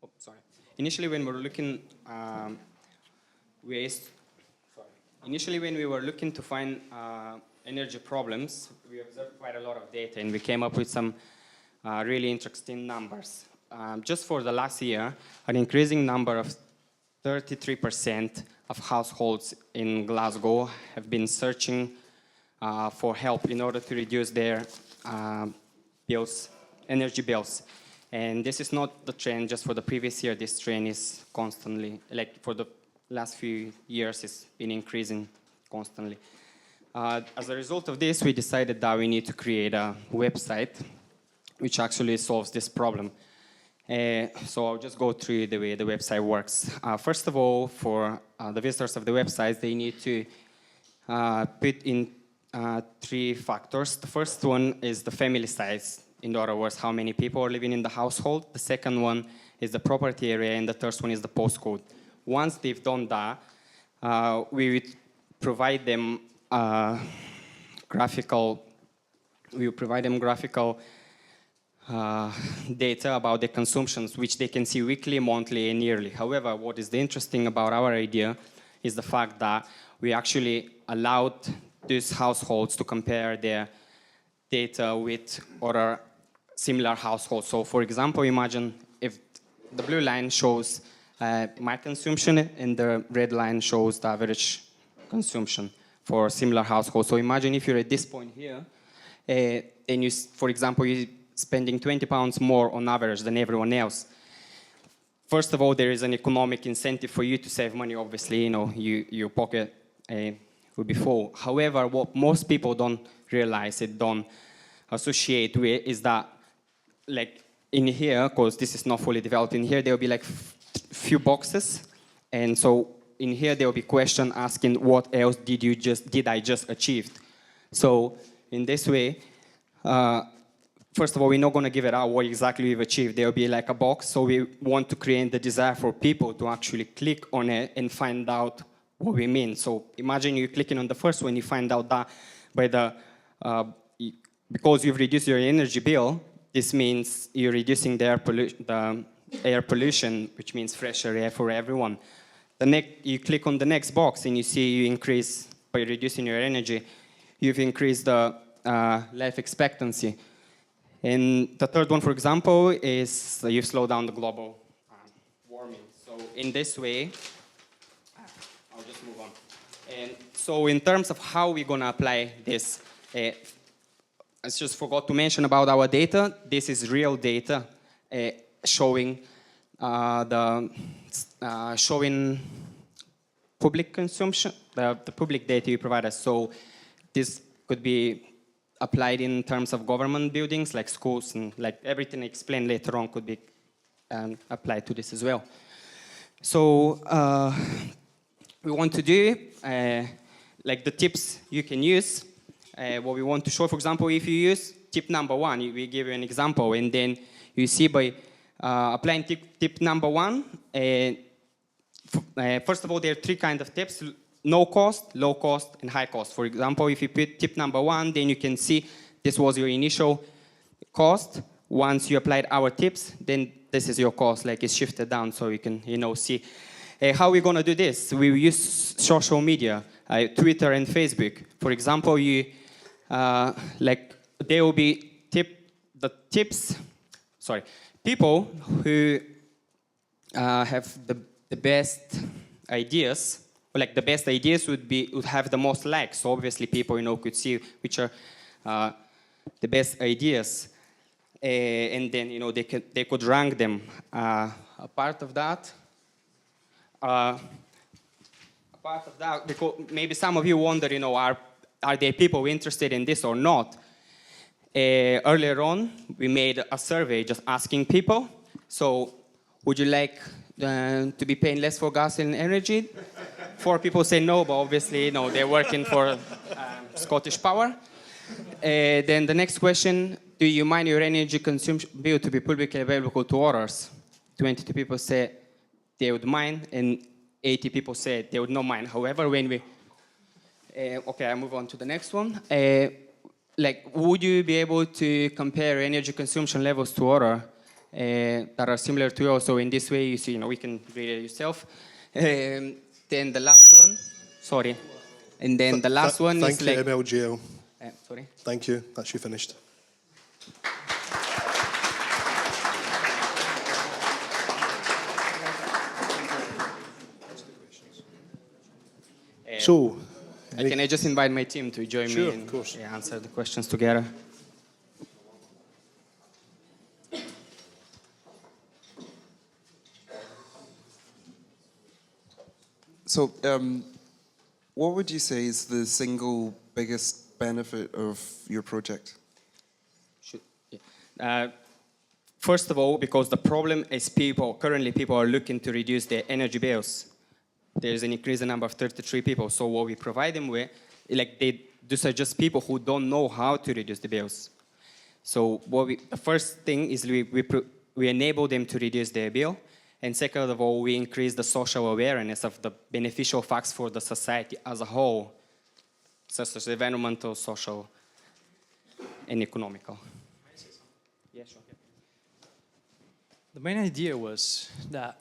Oh, sorry. Initially, when we were looking, ways. Sorry. Initially, when we were looking to find energy problems, we observed quite a lot of data, and we came up with some really interesting numbers. Just for the last year, an increasing number of 33% of households in Glasgow have been searching for help in order to reduce their bills, energy bills. And this is not the trend just for the previous year. This trend is constantly, like for the last few years, it's been increasing constantly. As a result of this, we decided that we need to create a website which actually solves this problem. So I'll just go through the way the website works. First of all, for the visitors of the website, they need to put in 3 factors. The first one is the family size. In other words, how many people are living in the household. The second one is the property area, and the third one is the postcode. Once they've done that, we would provide them graphical data about their consumptions, which they can see weekly, monthly, and yearly. However, what is interesting about our idea is the fact that we actually allowed these households to compare their data with other similar households. So, for example, imagine if the blue line shows my consumption and the red line shows the average consumption for similar households. So imagine if you're at this point here, and you, for example, you're spending £20 more on average than everyone else. First of all, there is an economic incentive for you to save money. Obviously, your pocket will be full. However, what most people don't realize, don't associate with, is that, like in here, because this is not fully developed, in here there will be like few boxes, and so in here there will be question asking what else did I just achieve. So in this way, first of all, we're not going to give it out what exactly we've achieved. There will be like a box, so we want to create the desire for people to actually click on it and find out what we mean. So imagine you clicking on the first one, you find out that by because you've reduced your energy bill, this means you're reducing the air pollution, which means fresher air for everyone. You click on the next box and you see you increase, by reducing your energy, you've increased the life expectancy. And the third one, for example, is you've slowed down the global warming. So in this way, I'll just move on. And so in terms of how we're going to apply this, I just forgot to mention about our data. This is real data showing showing public consumption, the public data you provide us. So this could be applied in terms of government buildings, like schools, and like everything explained later on could be applied to this as well. So we want to do like the tips you can use. What we want to show, for example, if you use tip number 1, we give you an example, and then you see by applying tip number 1, first of all, there are 3 kinds of tips: no cost, low cost, and high cost. For example, if you put tip number 1, then you can see this was your initial cost. Once you applied our tips, then this is your cost, like it's shifted down, so you can see. How are we going to do this? We use social media, Twitter and Facebook. For example, there will be people who have the best ideas. Like the best ideas would have the most likes. So obviously, people could see which are the best ideas, and then they could rank them. A part of that, because maybe some of you wonder, are there people interested in this or not? Earlier on, we made a survey just asking people. So, would you like to be paying less for gas and energy? 4 people say no, but obviously, they're working for Scottish Power. Then the next question: do you mind your energy consumption bill to be publicly available to others? 22 people say they would mind, and 80 people say they would not mind. However, when we... okay, I move on to the next one. Would you be able to compare energy consumption levels to other that are similar to yours. So in this way, you see, we can read it yourself. Then the last one, sorry. And then the last one is Thank you, MLGL. Sorry. Thank you. That's you finished. So, can I just invite my team to join me and answer the questions together? So, what would you say is the single biggest benefit of your project? First of all, because the problem is currently people are looking to reduce their energy bills. There's an increasing number of 33 people. So what we provide them with, these are just people who don't know how to reduce the bills. So the first thing is we enable them to reduce their bill. And second of all, we increase the social awareness of the beneficial facts for the society as a whole, such as environmental, social, and economical. Yeah, sure. The main idea was that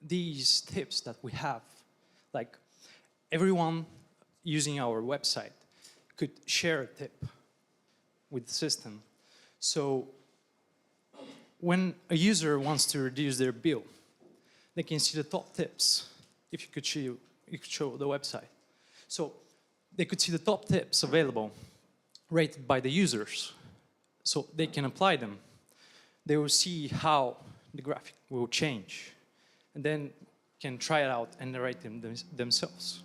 these tips that we have, like everyone using our website could share a tip with the system. So when a user wants to reduce their bill, they can see the top tips. If you could show the website. So they could see the top tips available, rated by the users. So they can apply them. They will see how the graphic will change, and then can try it out and narrate them themselves.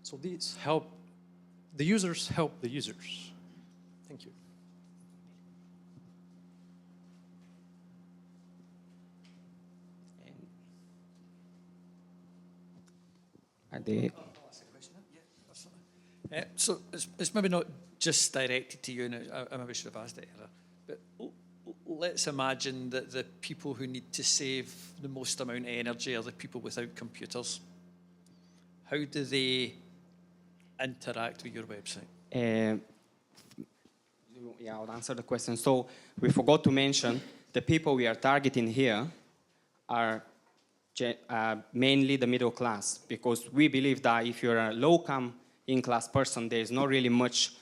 So these help the users. Thank you. So it's maybe not just directed to you, and I maybe should have asked it earlier, but let's imagine that the people who need to save the most amount of energy are the people without computers. How do they interact with your website? Yeah, I'll answer the question. So we forgot to mention the people we are targeting here are mainly the middle class, because we believe that if you're a low-income in-class person, there's not really much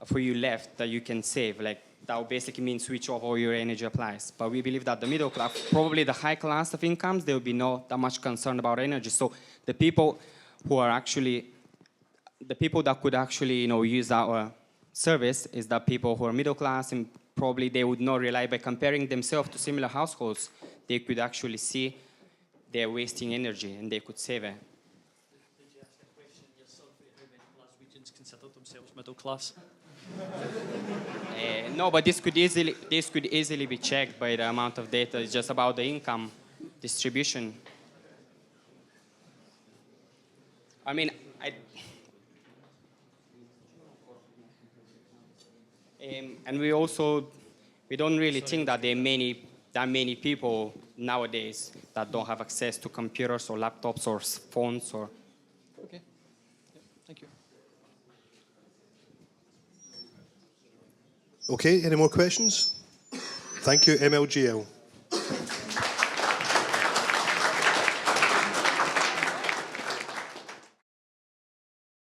for you left that you can save. Like, that basically means switch off all your energy applies. But we believe that the middle class, probably the high class of incomes, there will be not that much concern about energy. So the people who are actually, the people that could actually, use our service is that people who are middle class, and probably they would not rely, by comparing themselves to similar households, they could actually see they're wasting energy and they could save it. Did you ask a question yourself? How many Glaswegians consider themselves middle class? No, but this could easily be checked by the amount of data. It's just about the income distribution. I mean, and we don't really think that there are that many people nowadays that don't have access to computers or laptops or phones or. Okay. Yeah, thank you. Okay, any more questions? Thank you, MLGL.